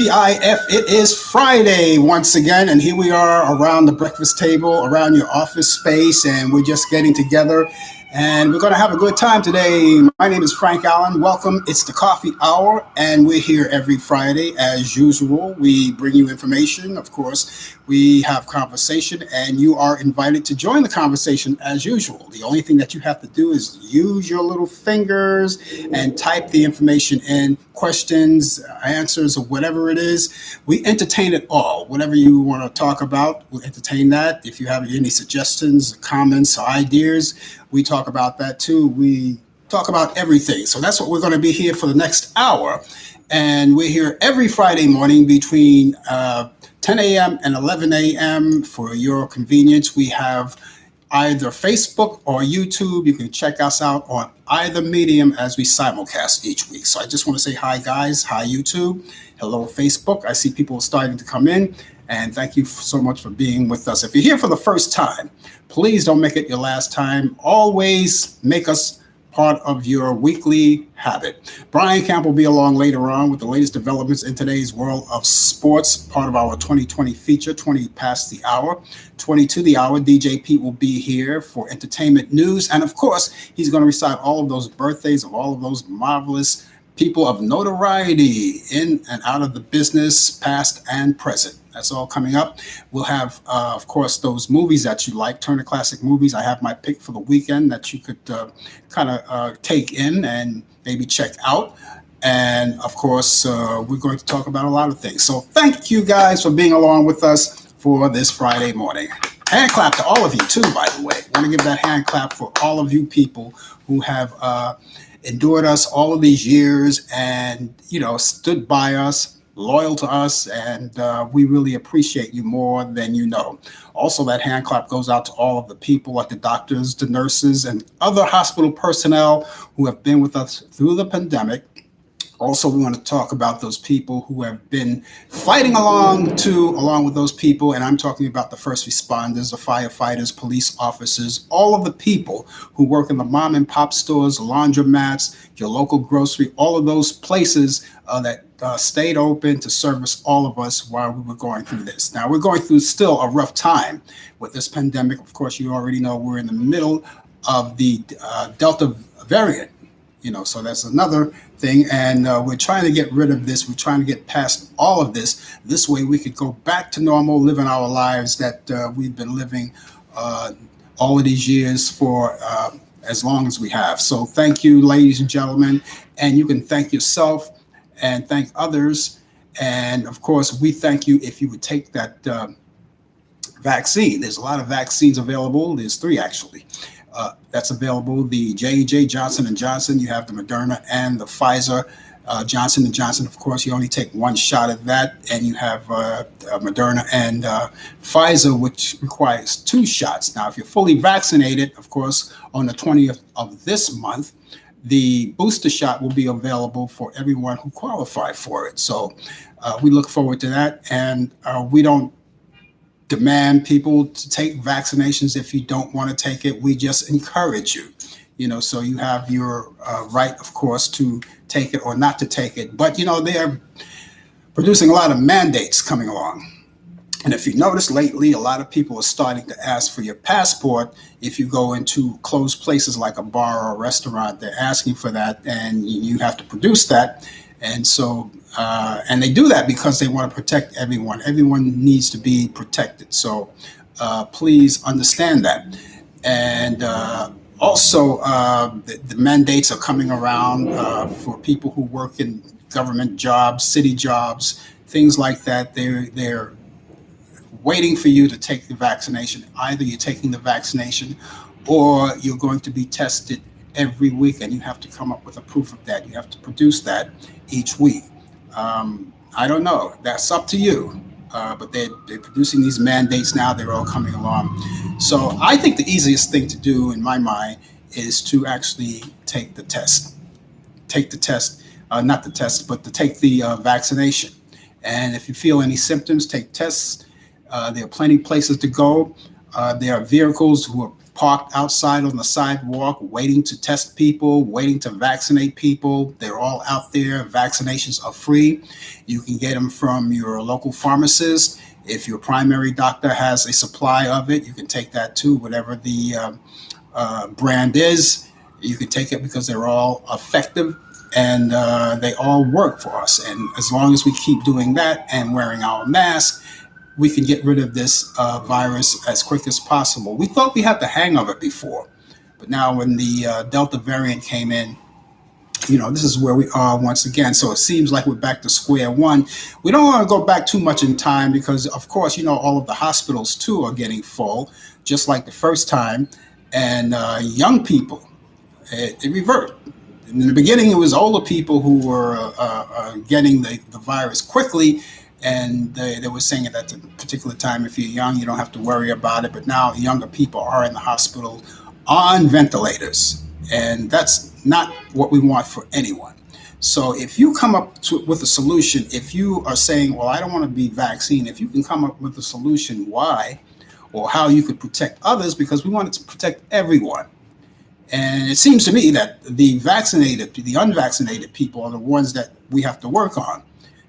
TGIF, it is Friday once again, and here we are around the breakfast table, around your office space, and we're just getting together. And we're going to have a good time today. My name is Frank Allan. Welcome. It's the coffee hour, and we're here every Friday as usual. We bring you information, of course. We have conversation, and you are invited to join the conversation as usual. The only thing that you have to do is use your little fingers and type the information in, questions, answers, or whatever it is. We entertain it all. Whatever you want to talk about, we'll entertain that. If you have any suggestions, comments, or ideas, we talk about that too. We talk about everything. So that's what we're going to be here for the next hour. And we're here every Friday morning between 10 a.m. and 11 a.m. for your convenience. We have either Facebook or YouTube. You can check us out on either medium as we simulcast each week. So I just want to say hi, guys. Hi, YouTube. Hello, Facebook. I see people starting to come in. And thank you so much for being with us. If you're here for the first time, please don't make it your last time. Always make us part of your weekly habit. Brian Camp will be along later on with the latest developments in today's world of sports, part of our 2020 feature, 20 past the hour, 20 to the hour. DJ Pete will be here for entertainment news. And of course, he's going to recite all of those birthdays of all of those marvelous people of notoriety in and out of the business, past and present. That's all coming up. We'll have, of course, those movies that you like, Turner Classic Movies. I have my pick for the weekend that you could kind of take in and maybe check out. And, of course, we're going to talk about a lot of things. So thank you guys for being along with us for this Friday morning. Hand clap to all of you, too, by the way. I want to give that hand clap for all of you people who have endured us all of these years and, stood by us, loyal to us, and we really appreciate you more than you know. Also, that hand clap goes out to all of the people, like the doctors, the nurses, and other hospital personnel who have been with us through the pandemic. Also, we want to talk about those people who have been fighting along with those people, and I'm talking about the first responders, the firefighters, police officers, all of the people who work in the mom and pop stores, laundromats, your local grocery, all of those places that stayed open to service all of us while we were going through this. Now, we're going through still a rough time with this pandemic. Of course, you already know we're in the middle of the Delta variant. So that's another thing. And we're trying to get rid of this. We're trying to get past all of this. This way we could go back to normal, living our lives that we've been living all of these years for as long as we have. So thank you, ladies and gentlemen. And you can thank yourself and thank others. And of course, we thank you if you would take that vaccine. There's a lot of vaccines available. There's 3 actually. That's available. The J&J, Johnson & Johnson, you have the Moderna and the Pfizer. Johnson & Johnson, of course, you only take 1 shot of that, and you have Moderna and Pfizer, which requires 2 shots. Now, if you're fully vaccinated, of course, on the 20th of this month, the booster shot will be available for everyone who qualify for it. So we look forward to that, and we don't demand people to take vaccinations if you don't want to take it. We just encourage you, so you have your right, of course, to take it or not to take it. But, they are producing a lot of mandates coming along. And if you notice lately, a lot of people are starting to ask for your passport. If you go into closed places like a bar or a restaurant, they're asking for that, and you have to produce that. And so, and they do that because they want to protect everyone. Everyone needs to be protected. So please understand that. And also, the mandates are coming around for people who work in government jobs, city jobs, things like that. They're waiting for you to take the vaccination. Either you're taking the vaccination or you're going to be tested every week, and you have to come up with a proof of that. You have to produce that each week. I don't know. That's up to you. But they're producing these mandates now. They're all coming along. So I think the easiest thing to do, in my mind, is to actually take the test. Take the test, not the test, but to take the vaccination. And if you feel any symptoms, take tests. There are plenty of places to go. There are vehicles who are parked outside on the sidewalk, waiting to test people, waiting to vaccinate people. They're all out there. Vaccinations are free. You can get them from your local pharmacist. If your primary doctor has a supply of it, you can take that too, whatever the brand is. You can take it because they're all effective and they all work for us. And as long as we keep doing that and wearing our mask, we can get rid of this virus as quick as possible. We thought we had the hang of it before, but now when the Delta variant came in, this is where we are once again. So it seems like we're back to square one. We don't want to go back too much in time because, of course, all of the hospitals too are getting full, just like the first time. And young people, it reversed. In the beginning, it was older people who were getting the virus quickly, and they were saying at that particular time, if you're young, you don't have to worry about it. But now younger people are in the hospital on ventilators, and that's not what we want for anyone. So if you come up with a solution, if you are saying, well, I don't want to be vaccinated, if you can come up with a solution why or how you could protect others, because we want to protect everyone. And it seems to me that the unvaccinated people are the ones that we have to work on.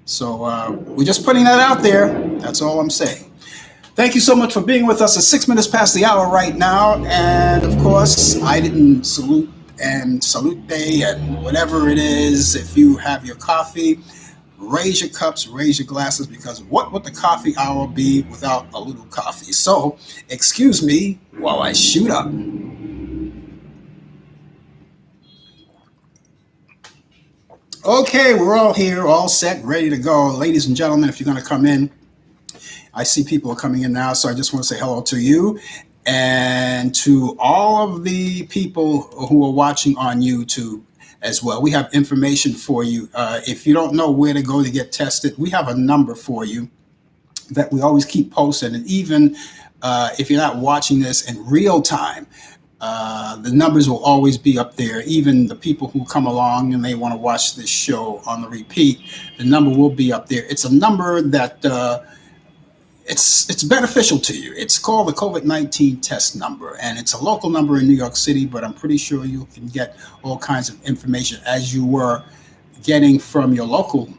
So we're just putting that out there. That's all I'm saying. Thank you so much for being with us. It's 6 minutes past the hour right now. And of course, I didn't salute day and whatever it is. If you have your coffee, raise your cups, raise your glasses, because what would the coffee hour be without a little coffee? So excuse me while I shoot up. Okay, we're all here, all set, ready to go. Ladies and gentlemen, if you're going to come in, I see people are coming in now, so I just want to say hello to you and to all of the people who are watching on YouTube as well. We have information for you. If you don't know where to go to get tested, we have a number for you that we always keep posted. And even if you're not watching this in real time, the numbers will always be up there. Even the people who come along and they want to watch this show on the repeat, the number will be up there. It's a number that it's beneficial to you. It's called the COVID-19 test number, and it's a local number in New York City, but I'm pretty sure you can get all kinds of information as you were getting from your local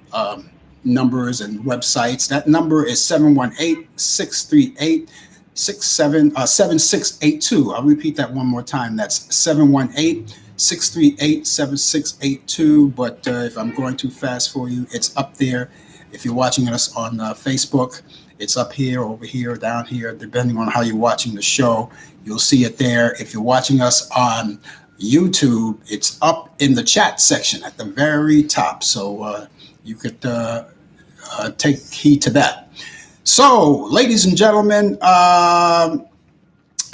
numbers and websites. That number is 718-638 7682. I'll repeat that one more time. That's 718-638-7682. But if I'm going too fast for you, it's up there. If you're watching us on Facebook, it's up here, over here, down here, depending on how you're watching the show. You'll see it there. If you're watching us on YouTube, it's up in the chat section at the very top. So you could take heed to that. So, ladies and gentlemen,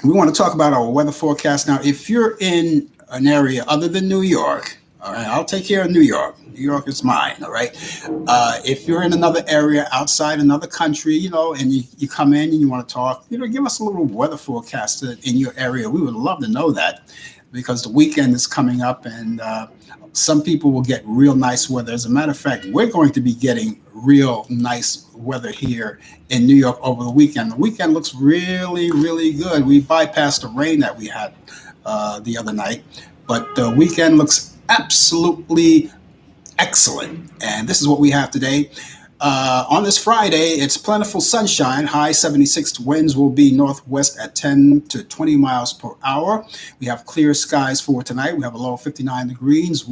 we want to talk about our weather forecast. Now, if you're in an area other than New York, all right, I'll take care of New York. New York is mine, all right? If you're in another area outside another country, and you come in and you want to talk, give us a little weather forecast in your area. We would love to know that, because the weekend is coming up, and some people will get real nice weather. As a matter of fact, we're going to be getting real nice weather here in New York over the weekend. The weekend looks really, really good. We bypassed the rain that we had the other night, but the weekend looks absolutely excellent. And this is what we have today. On this Friday, it's plentiful sunshine, high 76. Winds will be northwest at 10 to 20 miles per hour. We have clear skies for tonight. We have a low of 59 degrees.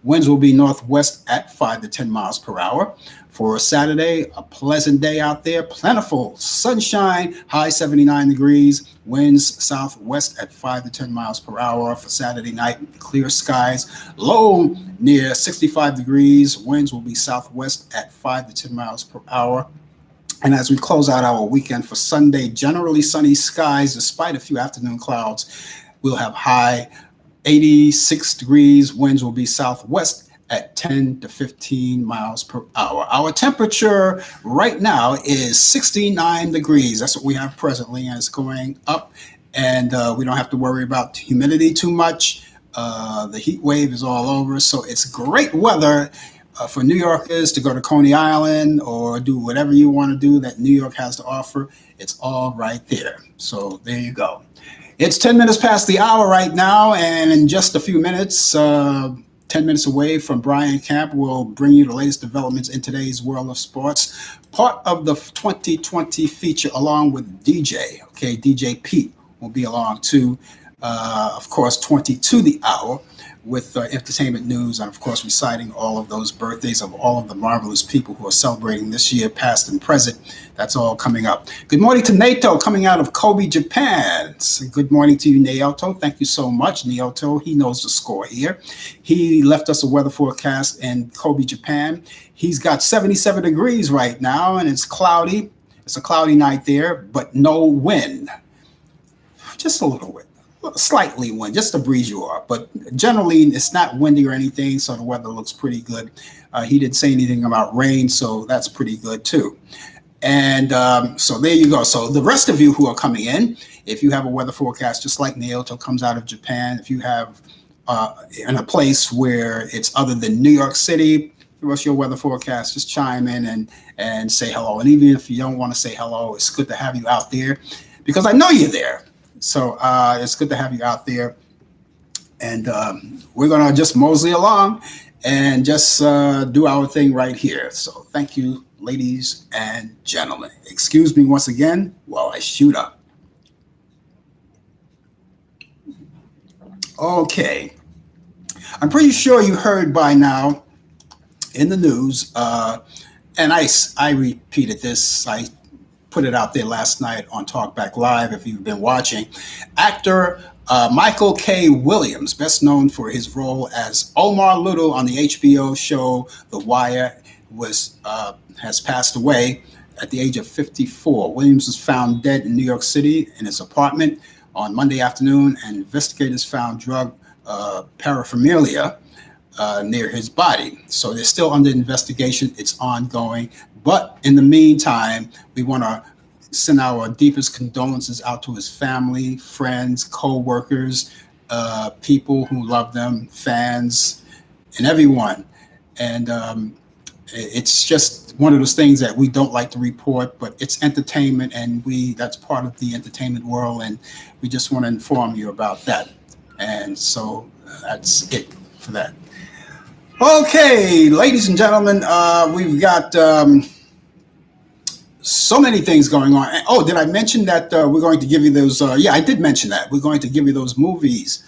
Winds will be northwest at 5 to 10 miles per hour. For Saturday, a pleasant day out there. Plentiful sunshine, high 79 degrees. Winds southwest at 5 to 10 miles per hour. For Saturday night, clear skies. Low near 65 degrees. Winds will be southwest at 5 to 10 miles per hour. And as we close out our weekend for Sunday, generally sunny skies despite a few afternoon clouds. We'll have high 86 degrees. Winds will be southwest at 10 to 15 miles per hour. Our temperature right now is 69 degrees. That's what we have presently, and it's going up. And we don't have to worry about humidity too much. The heat wave is all over, so it's great weather for New Yorkers to go to Coney Island or do whatever you want to do that New York has to offer. It's all right there. So there you go. It's 10 minutes past the hour right now, and in just a few minutes, 10 minutes away from Brian Camp, will bring you the latest developments in today's world of sports. Part of the 2020 feature, along with DJ, okay, DJ Pete will be along too. Of course, 20 to the hour with entertainment news, and of course reciting all of those birthdays of all of the marvelous people who are celebrating this year, past and present. That's all coming up. Good morning to Nato, coming out of Kobe, Japan. So good morning to you, Naoto. Thank you so much, Naoto. He knows the score here. He left us a weather forecast in Kobe, Japan. He's got 77 degrees right now, and it's cloudy. It's a cloudy night there, but no wind. Just a little wind. Slightly wind, just to breeze you off, but generally it's not windy or anything, so the weather looks pretty good. He didn't say anything about rain, so that's pretty good too. And so there you go. So the rest of you who are coming in, if you have a weather forecast, just like Naoto comes out of Japan, if you have in a place where it's other than New York City, give us your weather forecast, just chime in and say hello. And even if you don't want to say hello, it's good to have you out there because I know you're there. So it's good to have you out there. And we're going to just mosey along and just do our thing right here. So thank you, ladies and gentlemen. Excuse me once again while I shoot up. Okay. I'm pretty sure you heard by now in the news, and I repeated this. I put it out there last night on Talkback Live if you've been watching. Actor Michael K. Williams, best known for his role as Omar Little on the HBO show The Wire, has passed away at the age of 54. Williams was found dead in New York City in his apartment on Monday afternoon, and investigators found drug paraphernalia near his body. So they're still under investigation. It's ongoing. But in the meantime, we want to send our deepest condolences out to his family, friends, co-workers, people who love them, fans, and everyone. And it's just one of those things that we don't like to report, but it's entertainment, and that's part of the entertainment world, and we just want to inform you about that. And so that's it for that. Okay, ladies and gentlemen, we've got so many things going on. Oh, did I mention that we're going to give you those? Yeah, I did mention that. We're going to give you those movies.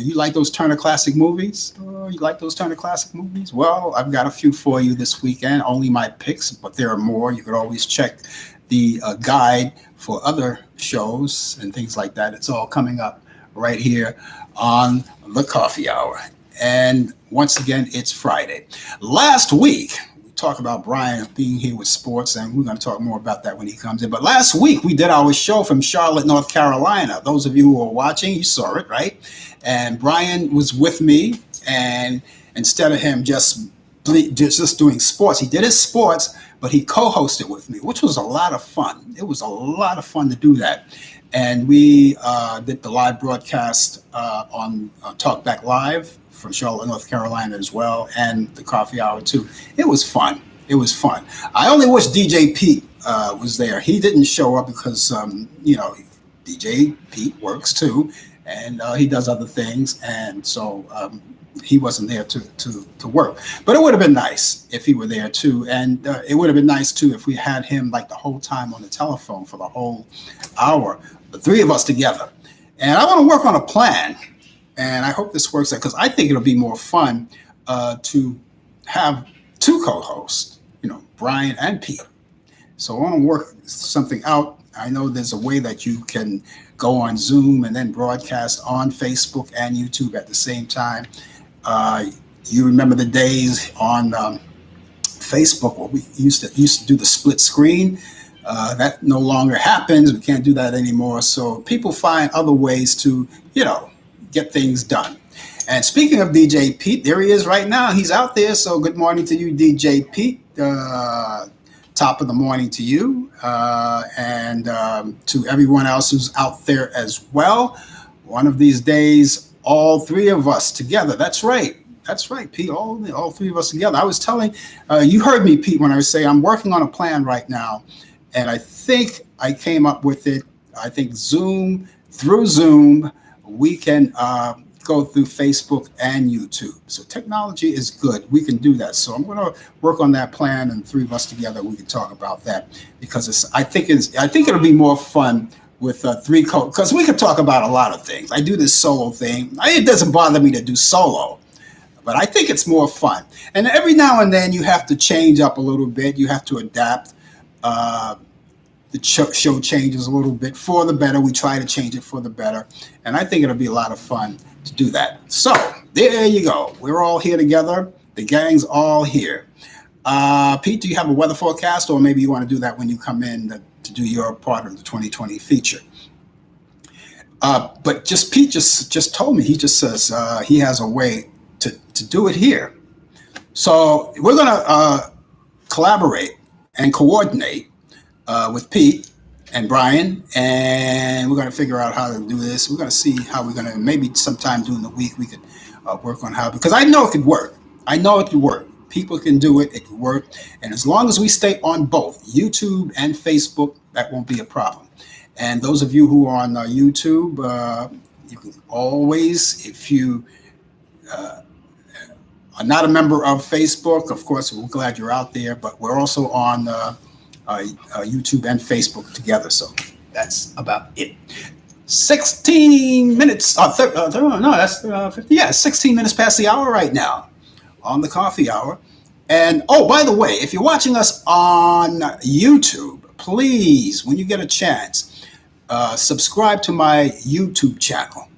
You like those Turner Classic movies? You like those Turner Classic movies? Well, I've got a few for you this weekend. Only my picks, but there are more. You could always check the guide for other shows and things like that. It's all coming up right here on the Coffee Hour. And once again, it's Friday. Last week, talk about Brian being here with sports, and we're going to talk more about that when he comes in. But last week we did our show from Charlotte, North Carolina. Those of you who are watching, you saw it, right? And Brian was with me, and instead of him just doing sports, he did his sports, but he co-hosted with me, which was a lot of fun. It was a lot of fun to do that. And we did the live broadcast on Talkback Live from Charlotte, North Carolina as well, and the Coffee Hour too. It was fun. It was fun. I only wish DJ Pete was there. He didn't show up because, DJ Pete works too, and he does other things, and so he wasn't there to work. But it would have been nice if he were there too, and it would have been nice too if we had him like the whole time on the telephone for the whole hour, the three of us together. And I want to work on a plan. And I hope this works out because I think it'll be more fun to have two co-hosts, Brian and Pete. So I want to work something out. I know there's a way that you can go on Zoom and then broadcast on Facebook and YouTube at the same time. You remember the days on Facebook where we used to do the split screen. That no longer happens. We can't do that anymore. So people find other ways to, get things done. And speaking of DJ Pete, there he is right now. He's out there. So good morning to you, DJ Pete. Top of the morning to you and to everyone else who's out there as well. One of these days, all three of us together. That's right. That's right, Pete. All three of us together. I was telling you heard me, Pete, when I was saying I'm working on a plan right now, and I think I came up with it. I think through Zoom, we can go through Facebook and YouTube. So technology is good. We can do that. So I'm going to work on that plan, and three of us together we can talk about that because I think it'll be more fun with because we could talk about a lot of things. I do this solo thing. It doesn't bother me to do solo, but I think it's more fun. And every now and then you have to change up a little bit. You have to adapt. Uh, the show changes a little bit for the better. We try to change it for the better. And I think it'll be a lot of fun to do that. So there you go. We're all here together. The gang's all here. Pete, do you have a weather forecast, or maybe you want to do that when you come in to do your part of the 2020 feature? But Pete just told me, he just says he has a way to do it here. So we're going to collaborate and coordinate with Pete and Brian, and we're going to figure out how to do this. We're going to see how we're going to, maybe sometime during the week we could work on how, because I know it could work. I know it could work. People can do it. It can work. And as long as we stay on both YouTube and Facebook, that won't be a problem. And those of you who are on YouTube, you can always, if you are not a member of Facebook, of course, we're glad you're out there, but we're also on YouTube and Facebook together. So that's about it. 16 minutes. No, that's 50. Yeah, 16 minutes past the hour right now on the coffee hour. And oh, by the way, if you're watching us on YouTube, please, when you get a chance, subscribe to my YouTube channel.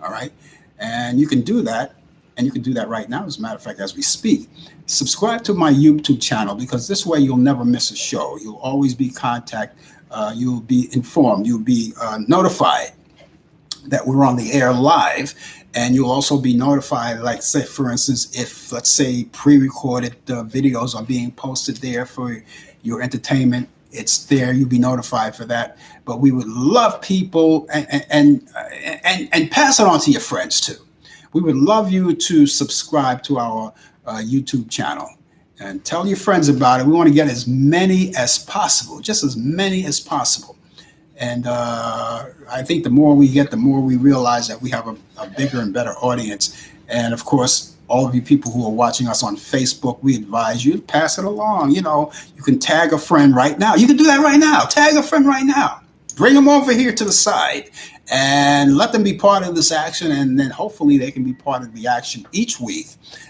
All right. And you can do that. And you can do that right now, as a matter of fact, as we speak. Subscribe to my YouTube channel, because this way you'll never miss a show. You'll always be you'll be informed. You'll be notified that we're on the air live. And you'll also be notified, like, say, for instance, if, let's say, pre-recorded videos are being posted there for your entertainment, it's there. You'll be notified for that. But we would love people and pass it on to your friends, too. We would love you to subscribe to our YouTube channel and tell your friends about it. We want to get as many as possible, just as many as possible. And I think the more we get, the more we realize that we have a bigger and better audience. And of course, all of you people who are watching us on Facebook, we advise you to pass it along. You know, you can tag a friend right now. You can do that right now. Tag a friend right now. Bring them over here to the side and let them be part of this action, and then hopefully they can be part of the action each week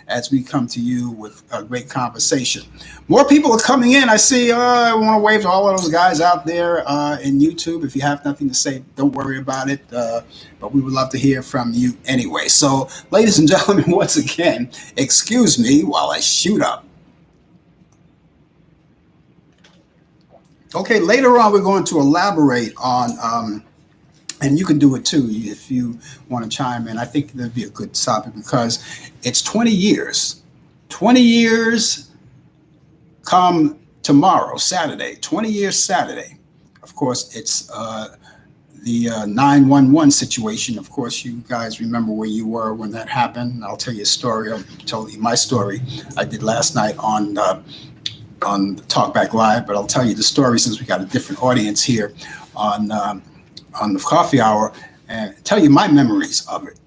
as we come to you with a great conversation. More people are coming in. I see. I want to wave to all of those guys out there in YouTube. If you have nothing to say, don't worry about it. But we would love to hear from you anyway. So, ladies and gentlemen, once again, excuse me while I shoot up. Okay, later on, we're going to elaborate on, and you can do it too if you want to chime in. I think that'd be a good topic because it's 20 years. 20 years come tomorrow, Saturday, 20 years Saturday. Of course, it's the 911 situation. Of course, you guys remember where you were when that happened. I'll tell you a story. I'll tell you my story I did last night on Talkback Live, but I'll tell you the story since we got a different audience here on the coffee hour, and tell you my memories of it.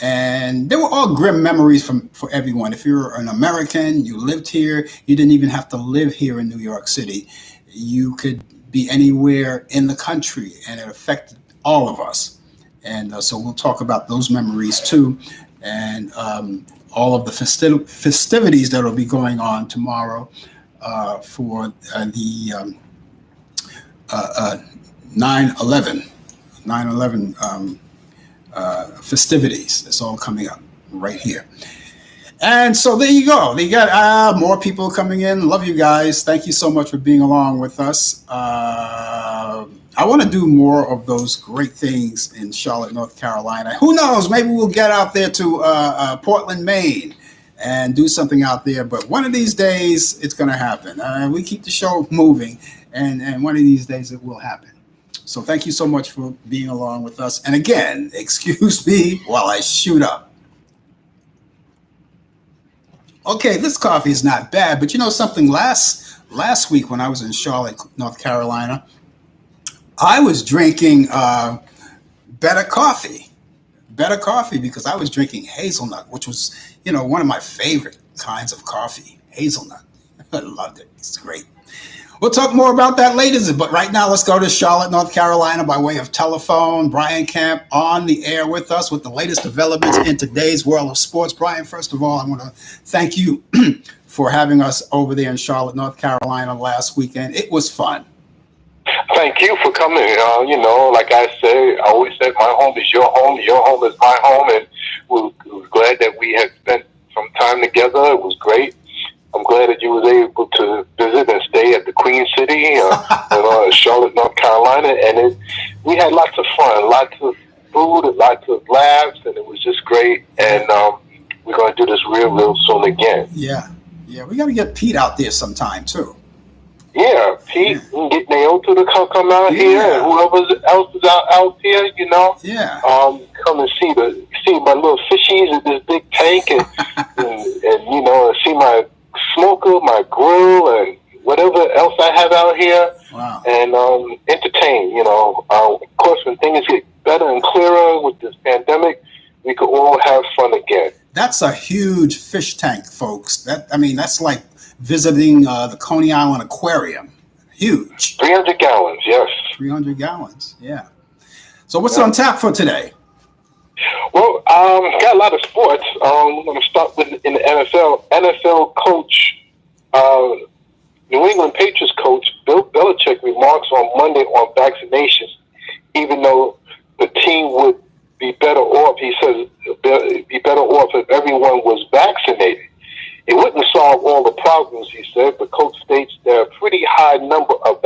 And they were all grim memories for everyone. If you're an American, you lived here, you didn't even have to live here in New York City. You could be anywhere in the country, and it affected all of us. And so we'll talk about those memories too, and all of the festivities that will be going on tomorrow for the 9/11 festivities. It's all coming up right here. And so there you go. They got more people coming in. Love you guys. Thank you so much for being along with us. I want to do more of those great things in Charlotte, North Carolina. Who knows? Maybe we'll get out there to Portland, Maine, and do something out there. But one of these days, it's going to happen. We keep the show moving, and one of these days it will happen. So thank you so much for being along with us. And again, excuse me while I shoot up. Okay, this coffee is not bad, but you know something? Last week when I was in Charlotte, North Carolina, I was drinking better coffee, better coffee because I was drinking hazelnut, which was one of my favorite kinds of coffee. Hazelnut, I loved it. It's great. We'll talk more about that later, but right now let's go to Charlotte, North Carolina by way of telephone. Brian Camp on the air with us with the latest developments in today's world of sports. Brian, first of all, I want to thank you for having us over there in Charlotte, North Carolina last weekend. It was fun. Thank you for coming. Like I say, I always said, my home is your home is my home, and we're glad that we had spent some time together. It was great. I'm glad that you was able to visit and stay at the Queen City, Charlotte, North Carolina, and we had lots of fun, lots of food, and lots of laughs, and it was just great. And we're going to do this real soon again. Yeah, we got to get Pete out there sometime too. Yeah, Pete, and get Naoto to come out here, and whoever else is out here, Yeah. Come and see my little fishies in this big tank, and see my smoker, my grill, and whatever else I have out here. Wow. And entertain. Of course, when things get better and clearer with this pandemic, we could all have fun again. That's a huge fish tank, folks. That's like visiting the Coney Island Aquarium. Huge. 300 gallons, yes. 300 gallons, yeah. So what's on tap for today? Well, got a lot of sports. I'm going to start with in the NFL. NFL coach, New England Patriots coach Bill Belichick remarks on Monday on vaccinations, even though the team would be better off, he says, be better off if everyone was vaccinated. It wouldn't solve all the problems, he said. The coach states there are a pretty high number of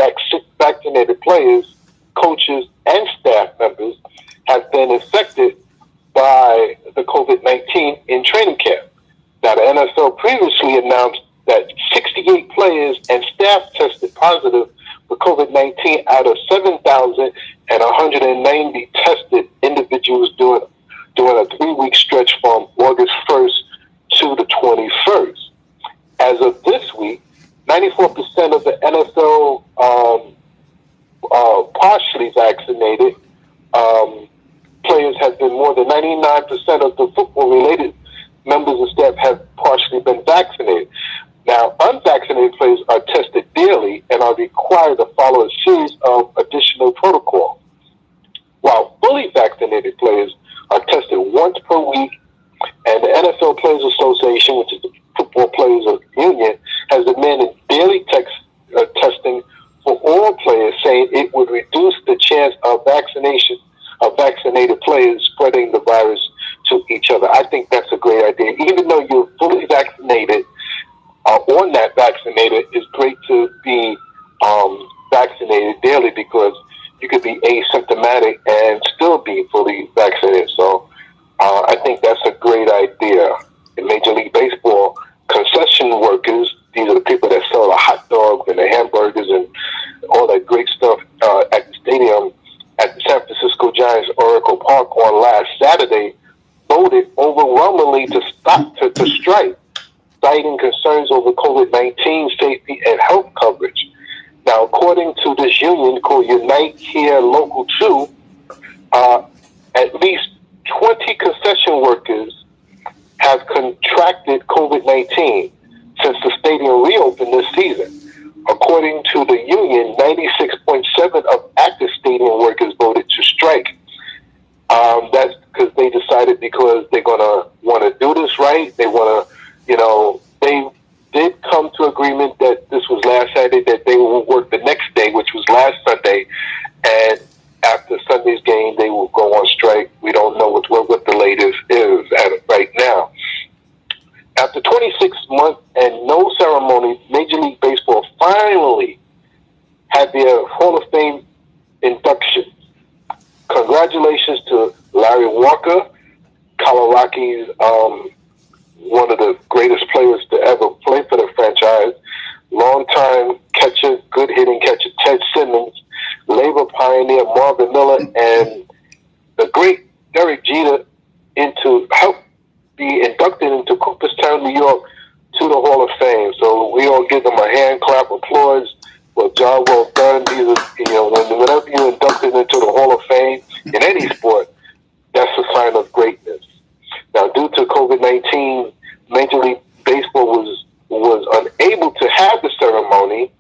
vaccinated players, coaches, and staff members have been infected by the COVID-19 in training camp. Now, the NFL previously announced that 68 players and staff tested positive for COVID-19 out of 7,190 tested individuals during a 3-week stretch from August 1st to the 21st. As of this week, 94% of the NFL partially vaccinated players have been more than 99% of the football-related members of staff have partially been vaccinated. Now, unvaccinated players are tested daily and are required to follow a series of additional protocols, while fully vaccinated players are tested once per week. And the NFL Players Association, which is the Football Players Union, has demanded daily testing for all players, saying it would reduce the chance of vaccinated players spreading the virus to each other. I think that's a great idea. Even though you're fully vaccinated or not vaccinated, it's great to be vaccinated daily because you could be asymptomatic and still be fully vaccinated. So I think that's a great idea. In Major League Baseball, concession workers, these are the people that sell the hot dogs and the hamburgers and all that great stuff at the stadium at the San Francisco Giants Oracle Park on last Saturday, voted overwhelmingly to strike, citing concerns over COVID-19 safety and health coverage. Now, according to this union called Unite Here Local 2, at least 20 concession workers have contracted COVID-19 since the stadium reopened this season. According to the union, 96.7% of active stadium workers voted to strike. That's because they decided because they're going to want to do this right. They want to, they did come to agreement that this was last Saturday, that they will work the next day, which was last Sunday. And after Sunday's game, they will go on strike. We don't know what the latest is right now. After 26 months and no ceremony, Major League Baseball finally had their Hall of Fame induction. Congratulations to Larry Walker, Rockies, one of the greatest players to ever play for the franchise, longtime catcher, good hitting catcher Ted Simmons, labor pioneer Marvin Miller, and the great Derek Jeter to help be inducted into Cooperstown, New York, applause for a job well done. These are, whenever you're inducted into the Hall of Fame in any sport, that's a sign of greatness. Now, due to COVID-19, Major League Baseball was unable to have the ceremony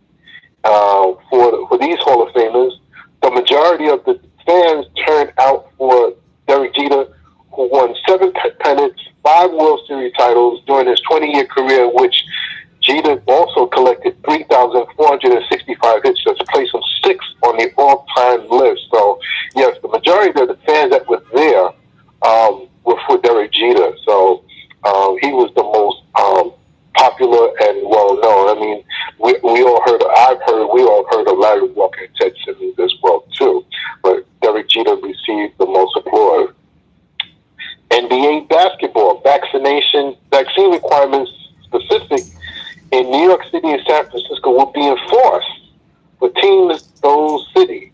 for these Hall of Famers. The majority of the fans turned out for Derek Jeter, who won 7 pennants, 5 World Series titles during his 20-year career, which Jeter also collected 3,465 hits. That's placed him 6th on the all-time list. So, yes, the majority of the fans that were there were for Derek Jeter. So he was the most popular and well-known. I mean, we all heard of Larry Walker and Ted Simmons as well, too. But Derek Jeter received the most applause. NBA basketball, vaccine requirements specific in New York City and San Francisco will be enforced for teams those cities.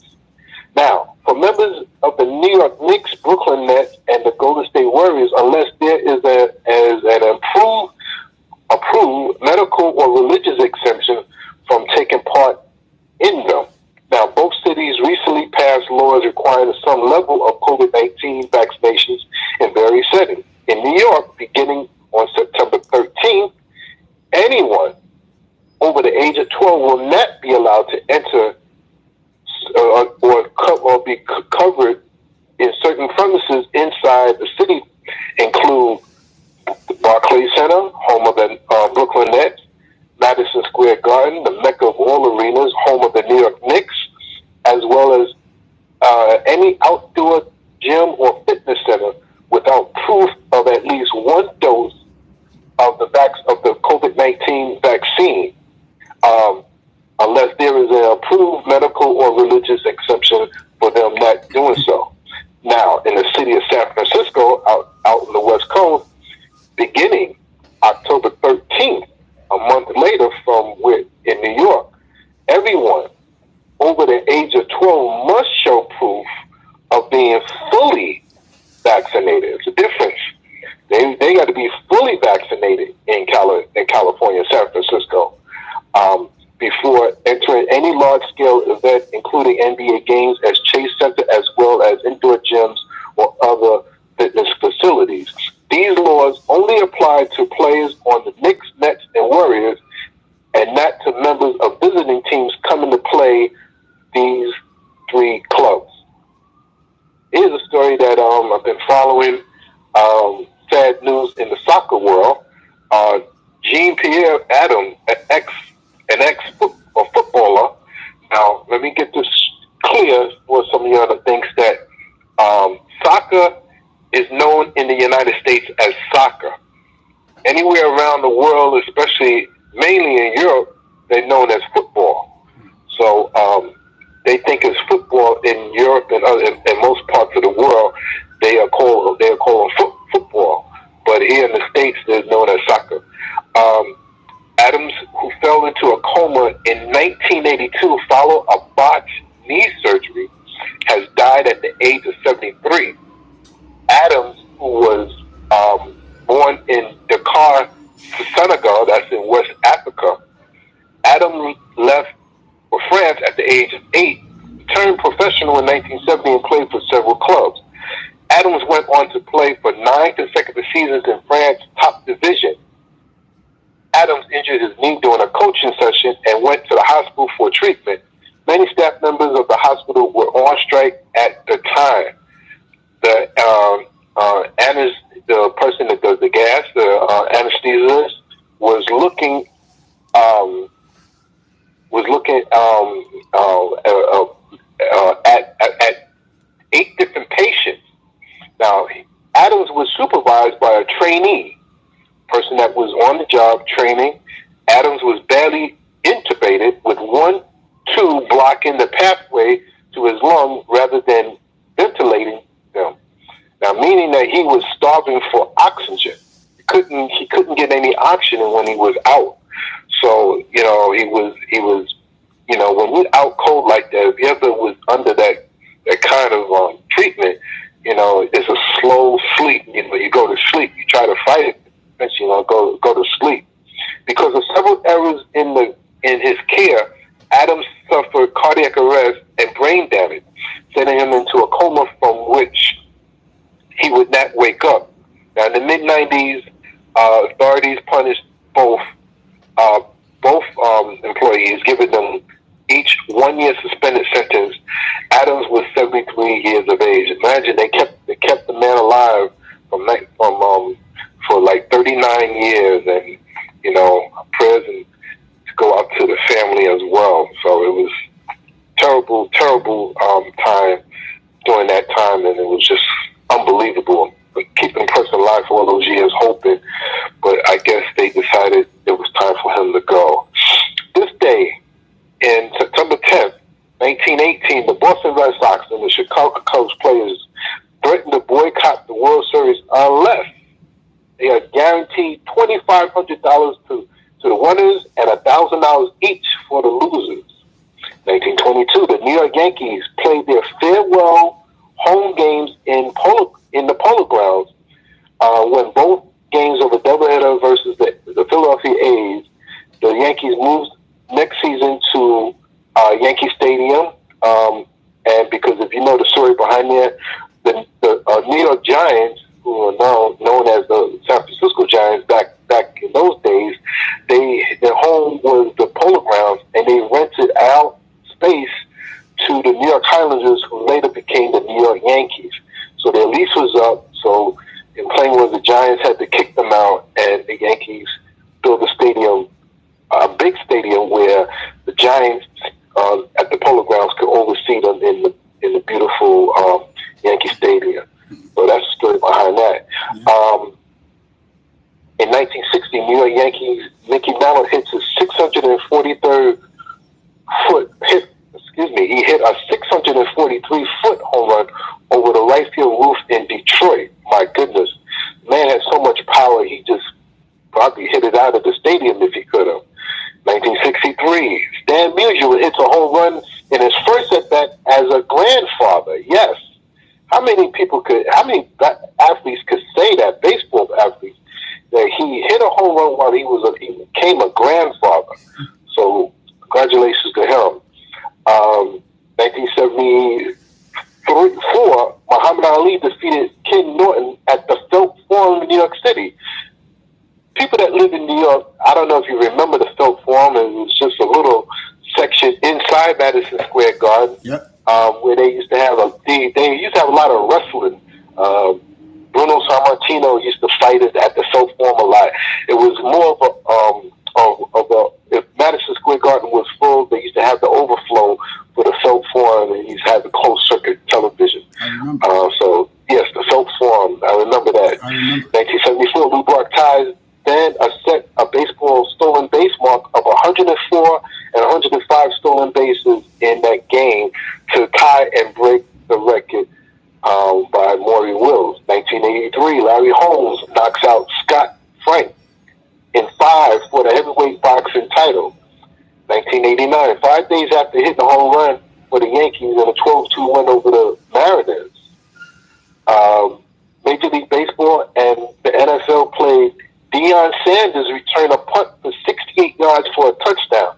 Now, for members of the New York Knicks, Brooklyn Nets, and the Golden State Warriors, unless there is an approved medical or religious exemption from taking part in them. Now, both cities recently passed laws requiring some level of COVID-19 vaccinations in various settings. In New York, beginning on September 13th, anyone over the age of 12 will not be allowed to enter or be covered in certain premises inside the city, include the Barclays Center, home of the Brooklyn Nets, Madison Square Garden, the mecca of all arenas, home of the New York Knicks, as well as any outdoor gym or fitness center without proof of at least 1 dose of the COVID-19 vaccine, unless there is an approved medical or religious exemption for them not doing so. Now, in the city of San Francisco, out on the West Coast, beginning October 13th, a month later from in New York, everyone over the age of 12 must show proof of being fully vaccinated. It's a difference. They got to be fully vaccinated in California, San Francisco, before entering any large-scale event, including NBA games as Chase Center, as well as indoor gyms or other fitness facilities. These laws only apply to players on the Knicks, Nets, and Warriors, and not to members of visiting teams coming to play these 3 clubs. Here's a story that I've been following. Sad news in the soccer world. Jean-Pierre Adam, an ex-footballer. Now, let me get this clear for some of you other things that soccer is known in the United States as soccer. Anywhere around the world, especially mainly in Europe, they're known as football. So they think it's football in Europe and most parts of the world. They are called football, but here in the States, they're known as soccer. Adams, who fell into a coma in 1982 following a botched knee surgery, has died at the age of 73. Adams, who was born in Dakar, Senegal, that's in West Africa, Adams left for France at the age of 8, turned professional in 1970 and played for several clubs. Adams went on to play for 9 consecutive seasons in France's top division. Adams injured his knee during a coaching session and went to the hospital for treatment. Many staff members of the hospital were on strike at the time. The person that does the gas, the anesthesiologist, was looking at 8 different patients. Now, Adams was supervised by a trainee, person that was on the job training. Adams was badly intubated with 1 tube blocking the pathway to his lung rather than ventilating them. Now, meaning that he was starving for oxygen. He couldn't get any oxygen when he was out. So, he was, when you're out cold like that, if you ever was under that kind of treatment, it's a slow sleep. You go to sleep. You try to fight it, go to sleep. Because of several errors in the in his care, Adams suffered cardiac arrest and brain damage, sending him into a coma from which he would not wake up. Now, in the mid-90s, authorities punished uh, both employees, giving them each 1 year suspended sentence. Adams was 73 years of age. Imagine they kept the man alive for like 39 years, and prayers and to go out to the family as well. So it was terrible time during that time, and it was just unbelievable. Keeping a person alive for all those years, hoping, but I guess they decided it was time for him to go. This day, in September 10th, 1918, the Boston Red Sox and the Chicago Cubs players threatened to boycott the World Series unless they are guaranteed $2,500 to the winners and $1,000 each for the losers. 1922, the New York Yankees played their farewell home games in the Polo Grounds when both games of a doubleheader versus the Philadelphia A's. The Yankees moved next season to Yankee Stadium, and because if you know the story behind that, the New York Giants, who are now known as the San Francisco Giants back in those days, their home was the Polo Grounds, and they rented out space to the New York Highlanders, who later became the New York Yankees. So their lease was up. So in playing with the Giants, had to kick them out, and the Yankees built a stadium, a big stadium, where the Giants at the Polo Grounds could oversee them in the beautiful Yankee Stadium. So that's the story behind that. In 1960, New York Yankees Mickey Mantle hits his 643rd foot hit. He hit a 643-foot home run over the right field roof in Detroit. My goodness, man had so much power. He just probably hit it out of the stadium if he could have. 1963, Stan Musial hits a home run in his first at bat as a grandfather. Yes. How many athletes could say that, baseball athletes, that he hit a home run while he became a grandfather? So congratulations to him. 1974, Muhammad Ali defeated Ken Norton at the Felt Forum in New York City. People that live in New York, I don't know if you remember the Felt Forum. It was just a little section inside Madison Square Garden. Yep. Where they used to have a lot of wrestling. Bruno Sammartino used to fight at the Felt Forum a lot. It was more if Madison Square Garden was full, they used to have the overflow for the Felt Forum, and used to have the closed circuit television. I remember. So yes, the Felt Forum. I remember that. 1974, Lou Brock ties then set a baseball stolen base mark of 104 and 105 stolen bases in that game to tie and break the record by Maury Wills. 1983, Larry Holmes knocks out Scott Frank in 5 for the heavyweight boxing title. 1989, 5 days after hitting the home run for the Yankees in a 12-2 win over the Mariners. Major League Baseball and the NFL played Deion Sanders returned a punt for 68 yards for a touchdown.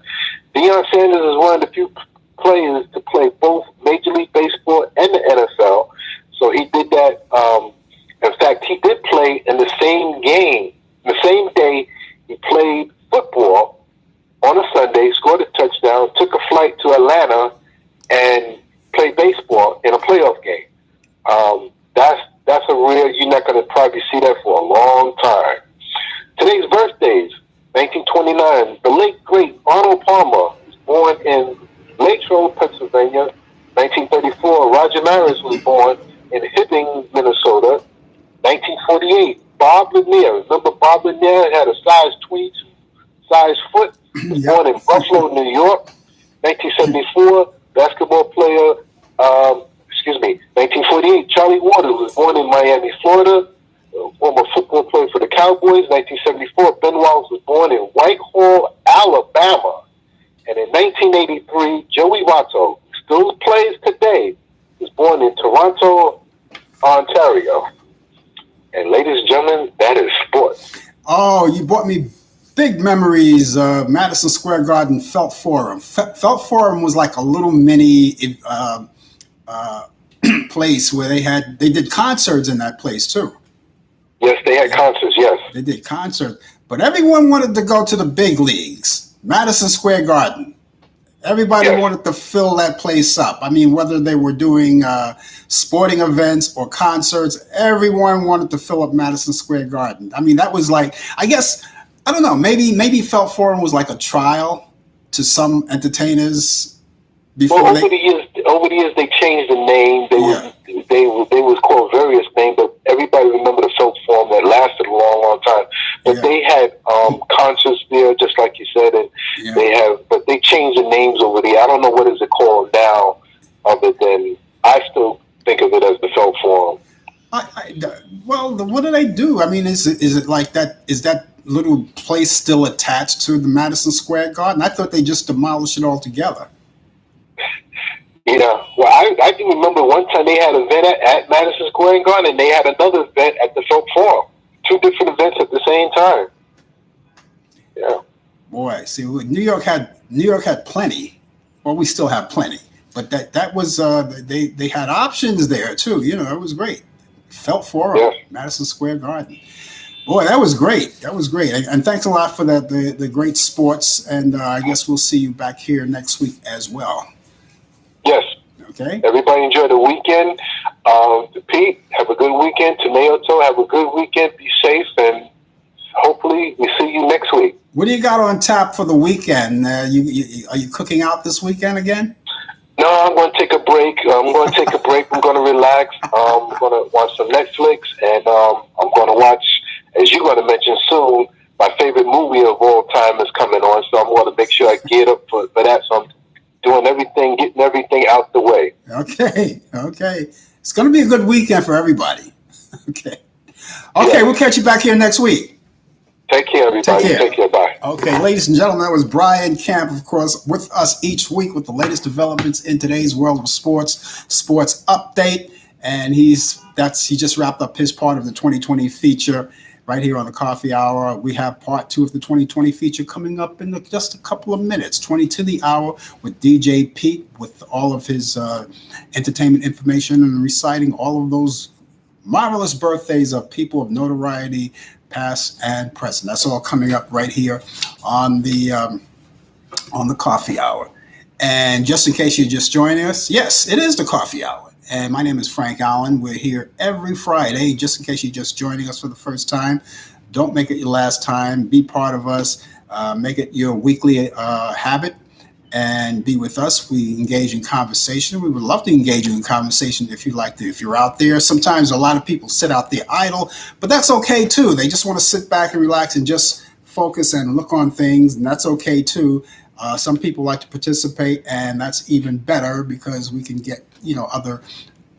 Deion Sanders is one of the few players to play both Major League Baseball and the NFL. So he did that. In fact, he did play in the same game, the same day he played football on a Sunday, scored a touchdown, took a flight to Atlanta, and played baseball in a playoff game. That's a rare, you're not going to probably see that for a long time. Today's birthdays, 1929, the late, great Arnold Palmer was born in Latrobe, Pennsylvania. 1934, Roger Maris was born in Hibbing, Minnesota. 1948, Bob Lanier. Remember Bob Lanier had a size 22 size foot. Was born in Buffalo, New York. 1974, basketball player, 1948, Charlie Waters was born in Miami, Florida. Former football player for the Cowboys. 1974, Ben Wallace was born in Whitehall, Alabama. And in 1983, Joey Votto, still plays today, was born in Toronto, Ontario. And ladies and gentlemen, that is sports. Oh, you brought me Big memories. Madison Square Garden Felt Forum. Felt Forum was like a little mini uh, place where they did concerts in that place too. Yes, they had concerts. Yes, They did concerts, but everyone wanted to go to the big leagues. Madison Square Garden. Everybody yes. wanted to fill that place up. I mean, whether they were doing sporting events or concerts, everyone wanted to fill up Madison Square Garden. I mean, that was like, I guess, I don't know, maybe Felt Forum was like a trial to some entertainers Well, before they, over the years, they changed the name. yeah, They was called various names, but everybody remember the Philp Forum that lasted a long, long time. But yeah, they had concerts there, just like you said, and yeah. but they changed the names over there. I don't know what is it called now, other than I still think of it as the Philp Forum. Well, what do they do? I mean, is it like that? Is that little place still attached to the Madison Square Garden? I thought they just demolished it altogether. Yeah, well, I can remember one time they had an event at Madison Square Garden, and they had another event at the Philp Forum. Two different events at the same time. Yeah. Boy, see, New York had plenty. Well, we still have plenty, but that was they had options there too. You know, it was great. Felt Forum, Yes. Madison Square Garden. Boy, that was great. That was great, and thanks a lot for that the great sports. And I guess we'll see you back here next week as well. Yes. Okay. Everybody enjoy the weekend. Pete, have a good weekend. Tomato, have a good weekend. Be safe, and hopefully we see you next week. What do you got on tap for the weekend? Are you cooking out this weekend again? No, I'm going to take a break. I'm going to take a break. I'm going to relax. I'm going to watch some Netflix, and I'm going to watch, as you're going to mention soon, my favorite movie of all time is coming on. So I'm going to make sure I get up for that. So I'm doing everything, getting everything out the way. Okay. Okay. It's going to be a good weekend for everybody. Okay. Okay. We'll Yes. catch you back here next week. Take care, Take everybody. care. Take care. Bye. Okay, ladies and gentlemen, that was Brian Camp, of course, with us each week with the latest developments in today's world of sports update, and he just wrapped up his part of the 2020 feature right here on the Coffee Hour. We have part 2 of the 2020 feature coming up in just a couple of minutes, 20 to the hour, with DJ Pete with all of his entertainment information and reciting all of those marvelous birthdays of people of notoriety, past and present. That's all coming up right here on the Coffee Hour. And just in case you're just joining us, yes, it is the Coffee Hour. And my name is Frank Allan. We're here every Friday. Just in case you're just joining us for the first time, don't make it your last time. Be part of us. Make it your weekly habit and be with us. We engage in conversation. We would love to engage you in conversation if you'd like to. If you're out there, sometimes a lot of people sit out there idle, but that's okay too. They just want to sit back and relax and just focus and look on things, and that's okay too. Some people like to participate, and that's even better because we can get other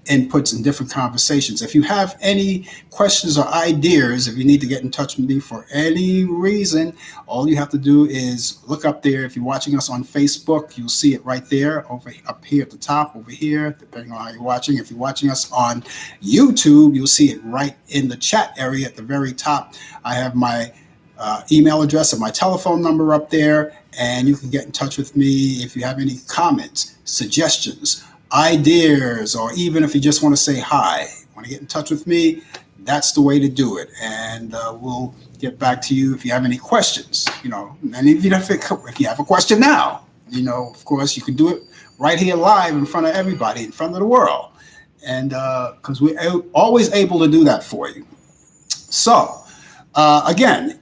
inputs and different conversations. If you have any questions or ideas, if you need to get in touch with me for any reason, all you have to do is look up there. If you're watching us on Facebook, you'll see it right there, up here at the top, over here, depending on how you're watching. If you're watching us on YouTube, you'll see it right in the chat area at the very top. I have my email address and my telephone number up there, and you can get in touch with me if you have any comments, suggestions, ideas, or even if you just want to say hi, want to get in touch with me, that's the way to do it. And we'll get back to you if you have any questions, and if you have a question now, of course, you can do it right here live in front of everybody, in front of the world. And because we're always able to do that for you. So, again,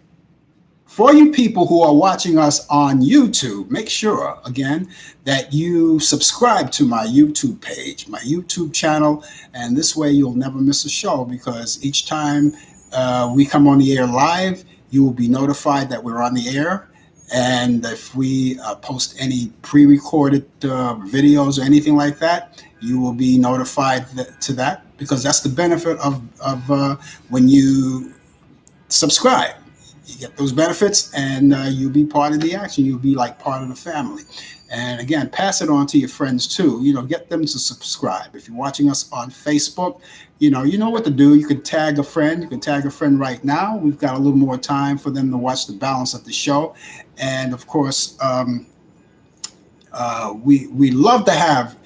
for you people who are watching us on YouTube, make sure, again, that you subscribe to my YouTube page, my YouTube channel, and this way you'll never miss a show, because each time we come on the air live, you will be notified that we're on the air. And if we post any pre-recorded videos or anything like that, you will be notified to that, because that's the benefit of when you subscribe. You get those benefits, and you'll be part of the action. You'll be like part of the family. And again, pass it on to your friends too. Get them to subscribe. If you're watching us on Facebook, you know what to do. You can tag a friend. You can tag a friend right now. We've got a little more time for them to watch the balance of the show. And of course, we love to have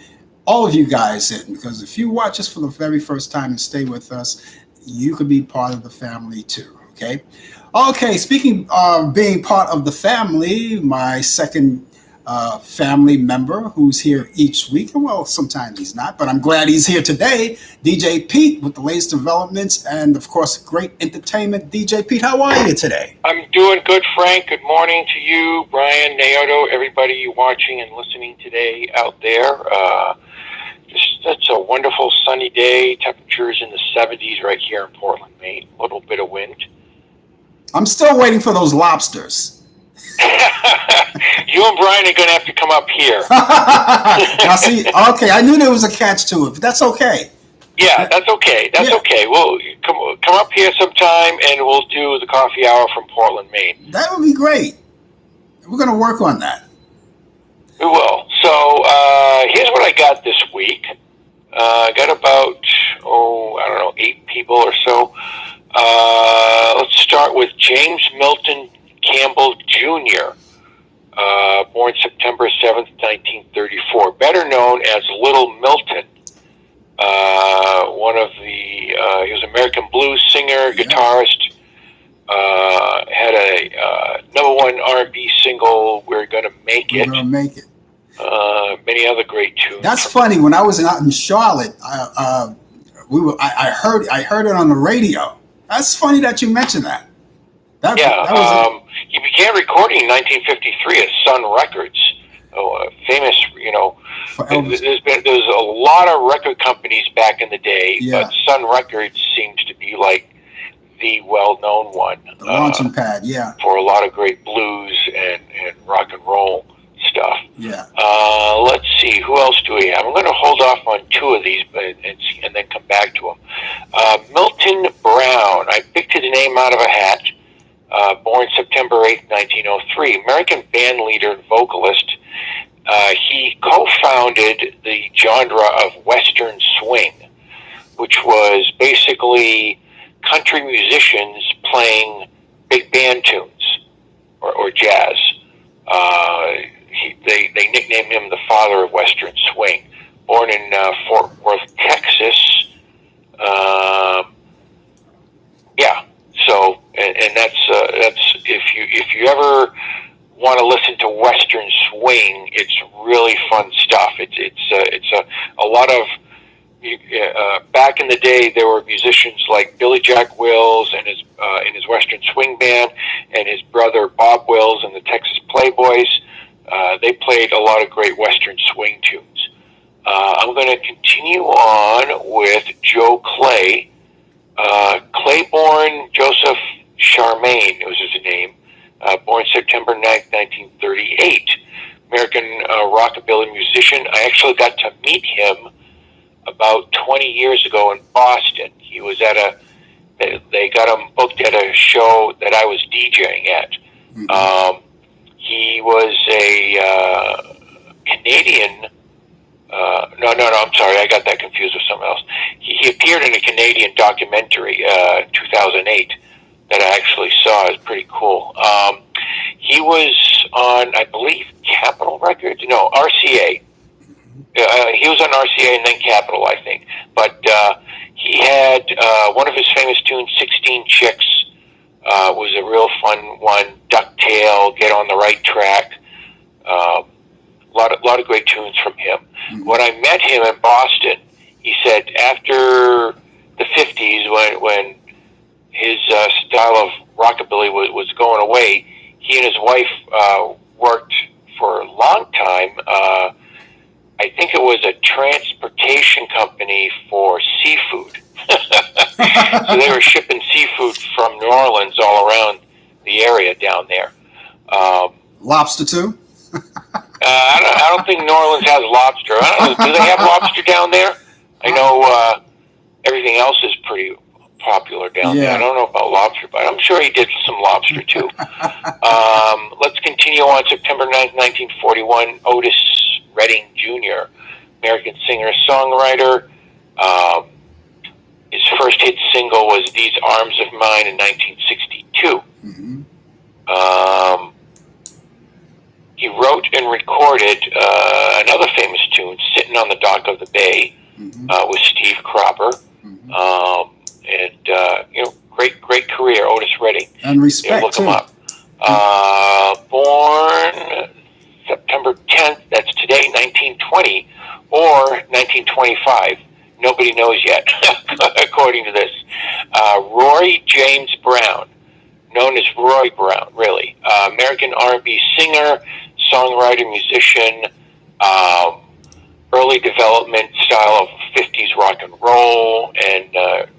all of you guys in, because if you watch us for the very first time and stay with us, you could be part of the family too. Okay. Okay. Speaking of being part of the family, my second family member who's here each week, and well, sometimes he's not, but I'm glad he's here today. DJ Pete with the latest developments and, of course, great entertainment. DJ Pete, how are you today? I'm doing good, Frank. Good morning to you, Brian, Naoto, everybody watching and listening today out there. It's a wonderful sunny day. Temperatures in the 70s right here in Portland, Maine. A little bit of wind. I'm still waiting for those lobsters. You and Brian are going to have to come up here. Now, see, okay, I knew there was a catch to it, but that's okay. Yeah, that's okay. That's okay. Well, come up here sometime, and we'll do the coffee hour from Portland, Maine. That would be great. We're going to work on that. We will. So here's what I got this week. I got about, I don't know, 8 people or so. Let's start with James Milton Campbell Jr., born September 7th, 1934, better known as Little Milton. He was an American blues singer, guitarist, had a number 1 R&B single, We're Gonna Make It. We're Gonna Make It. Many other great tunes. That's funny. When I was out in Charlotte, I heard it on the radio. That's funny that you mentioned that. He began recording in 1953 at Sun Records. Famous, there's a lot of record companies back in the day, but Sun Records seems to be like the well-known one. The launching pad, for a lot of great blues and rock and roll stuff. Yeah. Let's see, who else do we have? I'm going to hold off on 2 of these, and then come back to them. Milton Brown. I picked his name out of a hat. Born September 8th, 1903. American band leader and vocalist. He co-founded the genre of Western swing, which was basically country musicians playing big band tunes or jazz. They nicknamed him the father of Western swing. Born in Fort Worth, Texas. So, and that's if you ever want to listen to Western swing, it's really fun stuff. It's a lot of back in the day there were musicians like Billy Jack Wills and his Western swing band, and his brother Bob Wills and the Texas Playboys. They played a lot of great Western swing tunes. I'm going to continue on with Joe Clay. Claiborne Joseph Charmaine was his name. Born September 9th, 1938. American rockabilly musician. I actually got to meet him about 20 years ago in Boston. He was they got him booked at a show that I was DJing at. Mm-hmm. He was a Canadian. I'm sorry, I got that confused with someone else. He appeared in a Canadian documentary, 2008, that I actually saw. It was pretty cool. He was on, I believe, Capitol Records? No, RCA. He was on RCA and then Capitol, I think. But he had one of his famous tunes, 16 Chicks, was a real fun one. Ducktail, Get on the Right Track. A lot of great tunes from him. Mm-hmm. When I met him in Boston, he said after the 50s, when his style of rockabilly was going away, he and his wife worked for a long time. I think it was a transportation company for seafood. So they were shipping seafood from New Orleans all around the area down there. Lobster too? I don't think New Orleans has lobster. I don't know. Do they have lobster down there? I know everything else is pretty popular down there. I Yeah. don't know about lobster, but I'm sure he did some lobster too. Let's continue on. September 9th, 1941, Otis Redding Jr., American singer-songwriter. His first hit single was These Arms of Mine in 1962. Mm-hmm. He wrote and recorded another famous tune, Sitting on the Dock of the Bay, Mm-hmm. with Steve Cropper. Mm-hmm. Great career, Otis Redding. And respect, Look him too. up. Born September 10th, that's today, 1920, or 1925. Nobody knows yet, according to this. Roy James Brown, known as Roy Brown, really. American R&B singer, songwriter, musician, early development style of 50s rock and roll and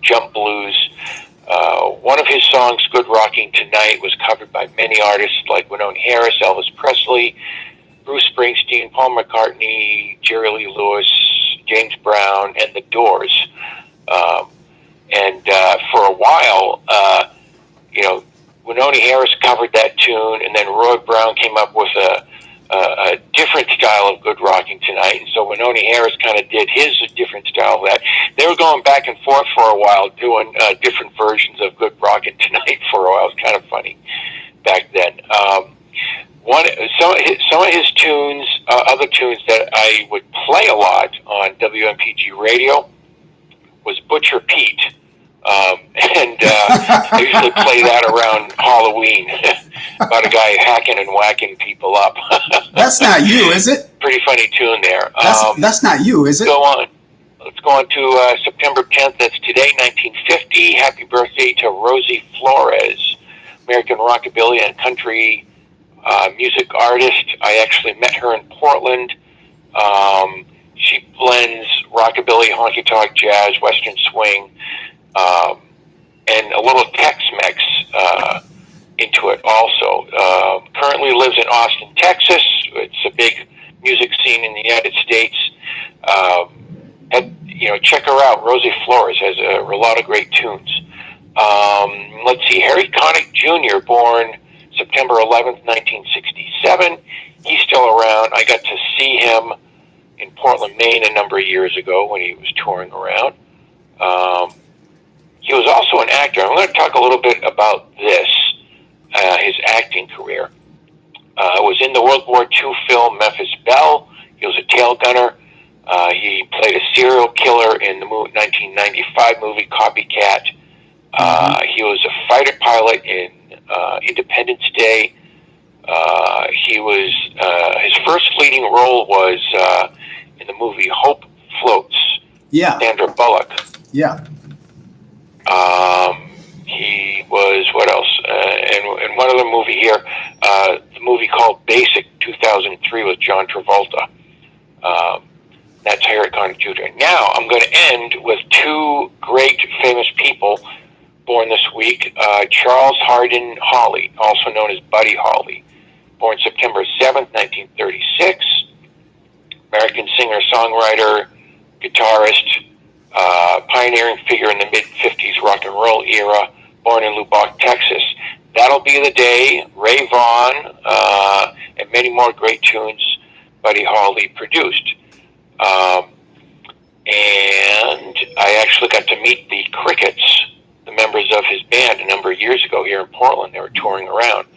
jump blues. One of his songs, Good Rocking Tonight, was covered by many artists like Winona Harris, Elvis Presley, Bruce Springsteen, Paul McCartney, Jerry Lee Lewis, James Brown, and The Doors. For a while, Winona Harris covered that tune, and then Roy Brown came up with a different style of Good Rocking Tonight, and so Winona Harris kind of did his different style of that. They were going back and forth for a while, doing different versions of Good Rocking Tonight for a while. It was kind of funny back then. Some of his tunes, other tunes that I would play a lot on WMPG radio was Butcher Pete. I usually play that around Halloween about a guy hacking and whacking people up. That's not you, is it? Pretty funny tune there. That's not you, is it? Go on. Let's go on to September 10th. That's today, 1950. Happy birthday to Rosie Flores, American rockabilly and country music artist. I actually met her in Portland. She blends rockabilly, honky-tonk, jazz, western swing, and a little Tex-Mex into it also. Currently lives in Austin, Texas. It's a big music scene in the United States. Check her out. Rosie Flores has a lot of great tunes. Let's see. Harry Connick Jr., born September 11th, 1967. He's still around. I got to see him in Portland, Maine a number of years ago when he was touring around. He was also an actor. I'm going to talk a little bit about this, his acting career. Was in the World War II film Memphis Belle. He was a tail gunner. He played a serial killer in the 1995 movie Copycat. He was a fighter pilot in Independence Day. He was his first leading role was in the movie Hope Floats. Yeah. Sandra Bullock. Yeah. He was, what else? And one other movie here, the movie called Basic, 2003 with John Travolta. That's Harry Connick Jr. Now, I'm going to end with two great famous people born this week. Charles Hardin Holly, also known as Buddy Holly, born September 7th, 1936. American singer, songwriter, guitarist, pioneering figure in the mid-50s rock and roll era, born in Lubbock, Texas. That'll Be the Day, Ray Vaughan, and many more great tunes Buddy Holly produced. And I actually got to meet the Crickets, the members of his band, a number of years ago here in Portland. They were touring around.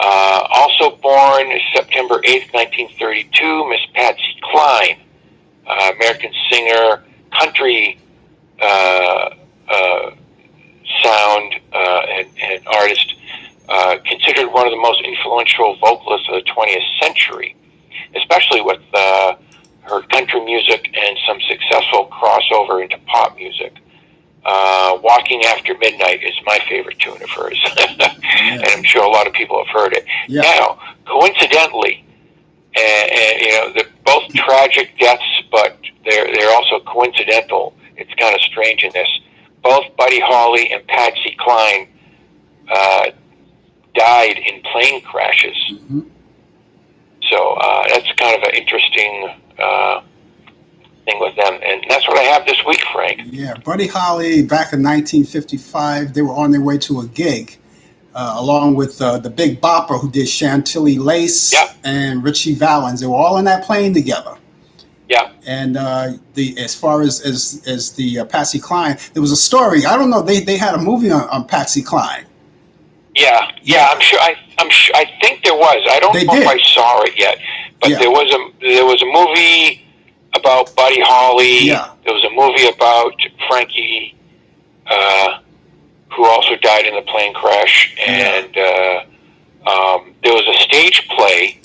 Also born September 8th, 1932, Miss Patsy Cline, American singer, country sound and artist, considered one of the most influential vocalists of the 20th century, especially with her country music and some successful crossover into pop music. Walking After Midnight is my favorite tune of hers, and I'm sure a lot of people have heard it. Yeah. Now, coincidentally, and they're both tragic deaths, but they're also coincidental. It's kind of strange in this. Both Buddy Holly and Patsy Cline died in plane crashes. Mm-hmm. So that's kind of an interesting thing with them, and that's what I have this week, Frank. Yeah, Buddy Holly back in 1955, they were on their way to a gig along with the Big Bopper who did Chantilly Lace Yeah. and Richie Valens. They were all in that plane together. Yeah. And as far as the Patsy Cline, there was a story. I don't know. They had a movie on Patsy Cline. Yeah. I'm sure. I think there was. I don't know if I saw it yet, but there was a movie about Buddy Holly. Yeah. There was a movie about Frankie, who also died in the plane crash, and there was a stage play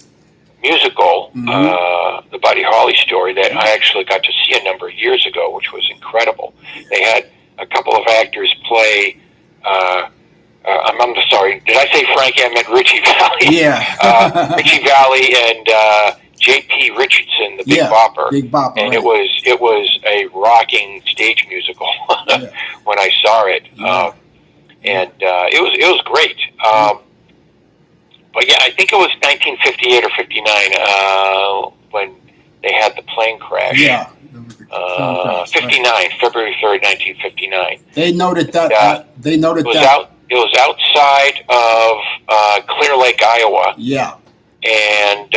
musical, the Buddy Holly story, that I actually got to see a number of years ago, which was incredible. They had a couple of actors play. I'm sorry. Did I say Frankie? I meant Richie Valens. Yeah. Richie Valens and J.P. Richardson, the Big Bopper. Big Bopper. And right. it was a rocking stage musical when I saw it. And it was great. But yeah, I think it was 1958 or 59 when they had the plane crash. Yeah. 59, right. February 3rd, 1959. They noted that. It was outside of Clear Lake, Iowa. Yeah. And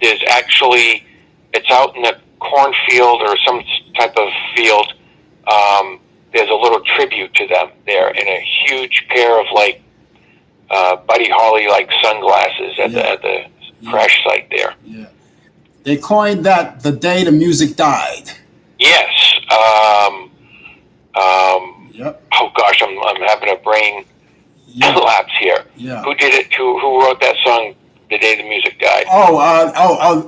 there's actually, it's out in the cornfield or some type of field. There's a little tribute to them there, and a huge pair of Buddy Holly sunglasses at the crash site there. Yeah. They coined that the day the music died. Yes. Yep. Oh gosh, I'm having a brain lapse here. Yeah. Who did it? Who wrote that song? The day the music died.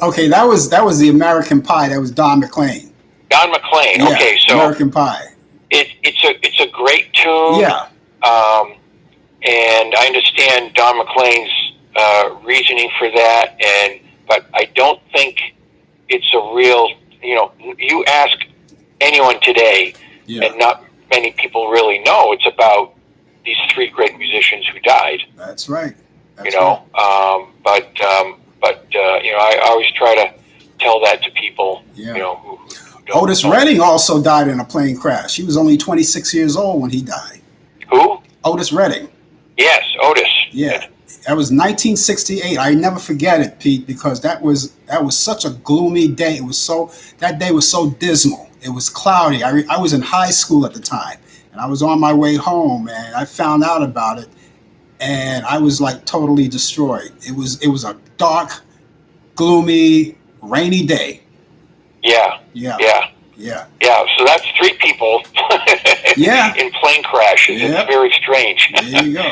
Okay. That was the American Pie. That was Don McLean. Don McLean. Yeah, okay, so American Pie. It's a great tune. Yeah. And I understand Don McLean's reasoning for that, but I don't think it's a real. You ask anyone today, and not many people really know. It's about these three great musicians who died. That's right. But I always try to tell that to people. Yeah. Who don't Otis Redding also died in a plane crash. He was only 26 years old when he died. Who? Otis Redding. Yes, Otis. Yeah. That was 1968. I never forget it, Pete, because that was such a gloomy day. That day was so dismal. It was cloudy. I was in high school at the time, and I was on my way home, and I found out about it, and I was totally destroyed. It was a dark, gloomy, rainy day. Yeah. So that's three people. In plane crashes. Yep. It's very strange. There you go.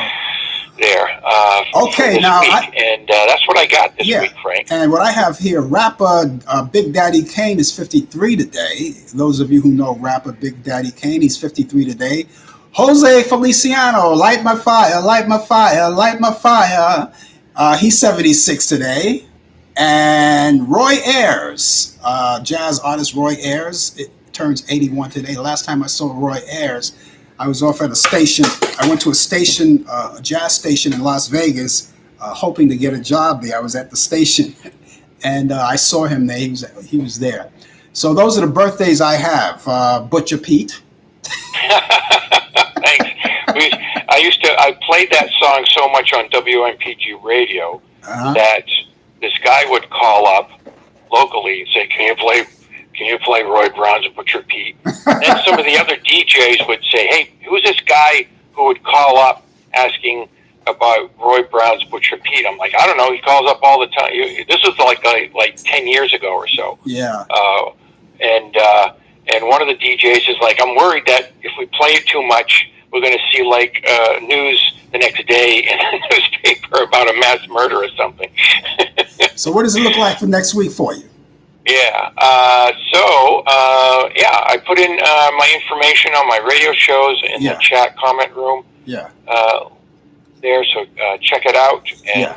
Okay, now that's what I got this week, Frank. And what I have here, rapper Big Daddy Kane is 53 today. Those of you who know rapper Big Daddy Kane, he's 53 today. Jose Feliciano, light my fire, light my fire, light my fire. He's 76 today. And Roy Ayers, jazz artist Roy Ayers, it turns 81 today. The last time I saw Roy Ayers, I was off at a station. I went to a jazz station in Las Vegas, hoping to get a job there. I was at the station, and I saw him there. He was there. So those are the birthdays I have. Butcher Pete. Thanks. I played that song so much on WMPG radio that this guy would call up locally and say, Can you play Roy Brown's Butcher Pete? And some of the other DJs would say, hey, who's this guy who would call up asking about Roy Brown's Butcher Pete? I'm like, I don't know. He calls up all the time. This was like 10 years ago or so. Yeah. And one of the DJs is like, I'm worried that if we play it too much, we're going to see news the next day in the newspaper about a mass murder or something. So what does it look like for next week for you? Yeah. I put in my information on my radio shows in the chat comment room. Yeah. There, so check it out. And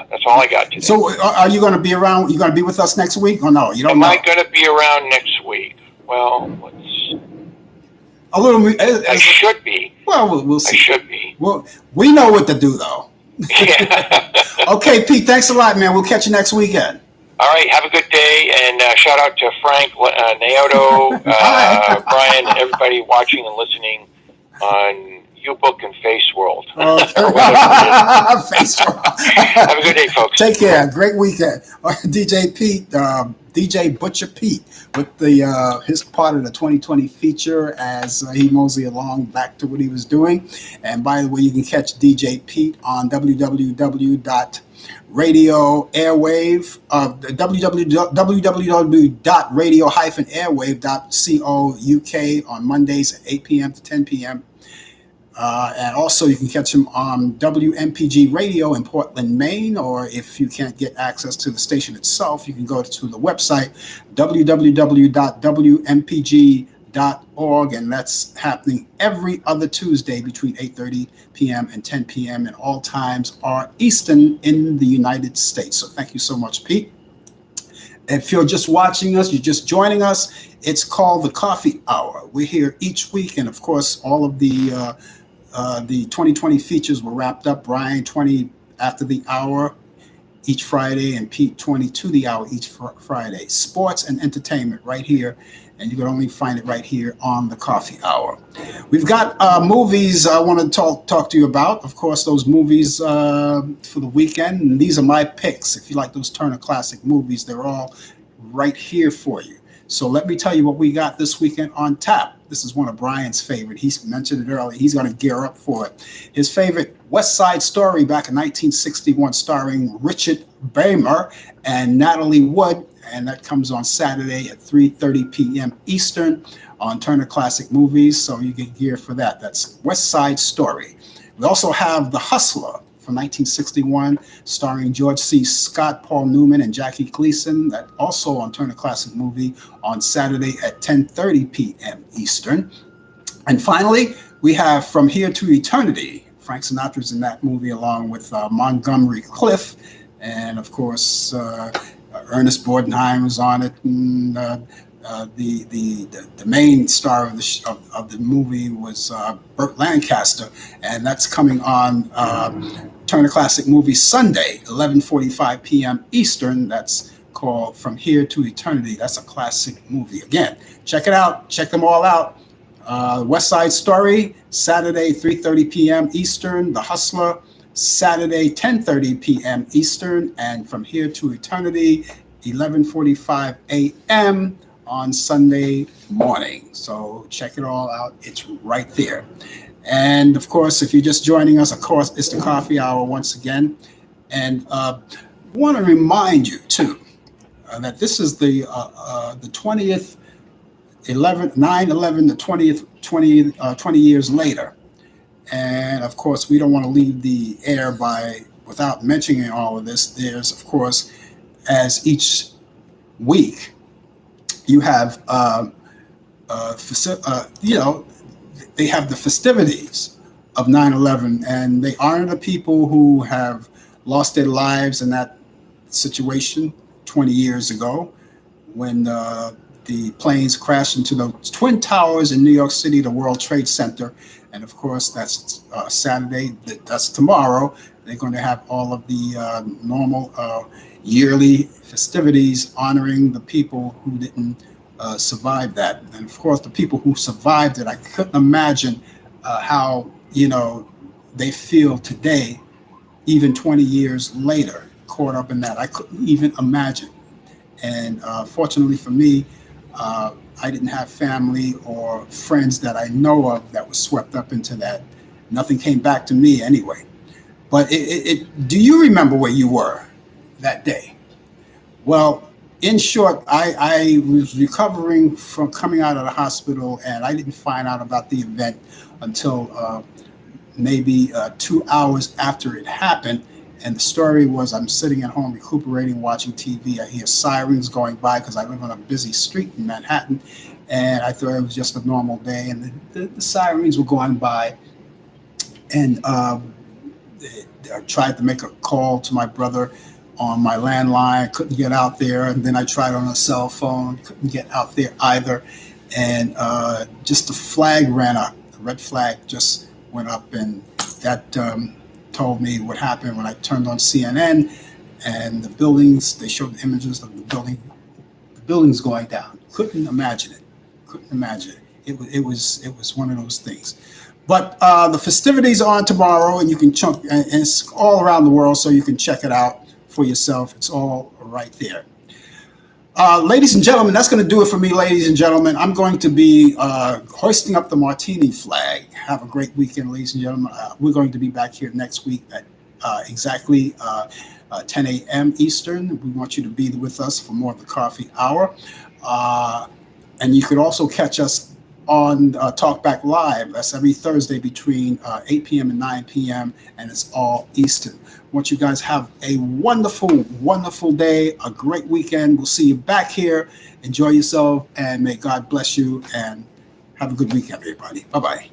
that's all I got today. So are you going to be around? You going to be with us next week or no? You don't know. Am I going to be around next week? Well, a little. I should be. Well, we'll see. I should be. Well, we know what to do though. Yeah. Okay, Pete. Thanks a lot, man. We'll catch you next weekend. All right, have a good day, and shout out to Frank, Naoto, Hi. Brian, everybody watching and listening on YouBook and Face World, Okay. or whatever it is. Face Have a good day, folks. Take care. Great weekend. DJ Pete, DJ Butcher Pete, with the his part of the 2020 feature as he mosey along back to what he was doing. And by the way, you can catch DJ Pete on www.radio airwave www.radio-airwave.co.uk on Mondays at 8 p.m. to 10 p.m. And also, you can catch him on WMPG Radio in Portland, Maine, or if you can't get access to the station itself, you can go to the website, www.wmpg.org, and that's happening every other Tuesday between 8:30 p.m. and 10 p.m., and all times are Eastern in the United States. So thank you so much, Pete. If you're just watching us, you're just joining us, it's called the Coffee Hour. We're here each week, and of course, all of the 2020 features were wrapped up. Brian 20 after the hour each Friday, and Pete 20 to the hour each Friday. Sports and entertainment right here, and you can only find it right here on the Coffee Hour. We've got movies I want to talk to you about. Of course, those movies for the weekend, and these are my picks. If you like those Turner Classic movies, they're all right here for you. So let me tell you what we got this weekend on tap. This is one of Brian's favorite. He mentioned it earlier. He's going to gear up for it. His favorite West Side Story back in 1961, starring Richard Beymer and Natalie Wood. And that comes on Saturday at 3:30 p.m. Eastern on Turner Classic Movies. So you get gear for that. That's West Side Story. We also have The Hustler from 1961, starring George C. Scott, Paul Newman, and Jackie Gleason. That also on Turner Classic Movie on Saturday at 10:30 p.m. Eastern. And finally, we have From Here to Eternity. Frank Sinatra's in that movie along with Montgomery Clift. And of course, Ernest Borgnine was on it. And, the main star of the movie was Burt Lancaster, and that's coming on Turner Classic Movie Sunday, 11:45 p.m. Eastern. That's called From Here to Eternity. That's a classic movie. Again, check it out. Check them all out. West Side Story, Saturday, 3:30 p.m. Eastern. The Hustler, Saturday, 10:30 p.m. Eastern. And From Here to Eternity, 11:45 a.m. on Sunday morning. So check it all out. It's right there. And of course, if you're just joining us, of course, it's the Coffee Hour once again. And want to remind you too that this is the 20th, 9/11, the 20th, 20 years later. And of course, we don't want to leave the air without mentioning all of this. There's, of course, as each week, you have, they have the festivities of 9/11, and they honor the people who have lost their lives in that situation 20 years ago when the planes crashed into the Twin Towers in New York City, the World Trade Center. And of course, that's Saturday, that's tomorrow. They're going to have all of the normal yearly festivities honoring the people who didn't survive that. And of course, the people who survived it, I couldn't imagine how, they feel today, even 20 years later, caught up in that. I couldn't even imagine. And fortunately for me, I didn't have family or friends that I know of that was swept up into that. Nothing came back to me anyway. But do you remember where you were that day? Well, in short, I was recovering from coming out of the hospital, and I didn't find out about the event until maybe 2 hours after it happened. And the story was, I'm sitting at home recuperating, watching TV. I hear sirens going by because I live on a busy street in Manhattan. And I thought it was just a normal day. And the sirens were going by. And I tried to make a call to my brother on my landline. Couldn't get out there. And then I tried on a cell phone. Couldn't get out there either. And just the flag ran up. The red flag just went up. And that told me what happened when I turned on CNN, and the buildings. They showed images of the buildings going down. Couldn't imagine it. Couldn't imagine it. It was one of those things. But the festivities are on tomorrow, and you can and it's all around the world, so you can check it out for yourself. It's all right there. Ladies and gentlemen, that's going to do it for me, ladies and gentlemen. I'm going to be hoisting up the martini flag. Have a great weekend, ladies and gentlemen. We're going to be back here next week at exactly 10 a.m. Eastern. We want you to be with us for more of the coffee hour. Uh, and you could also catch us on Talkback Live. That's every Thursday between 8 p.m. and 9 p.m. and it's all Eastern. I want you guys have a wonderful, wonderful day, a great weekend. We'll see you back here. Enjoy yourself, and may God bless you, and have a good weekend, everybody. Bye-bye.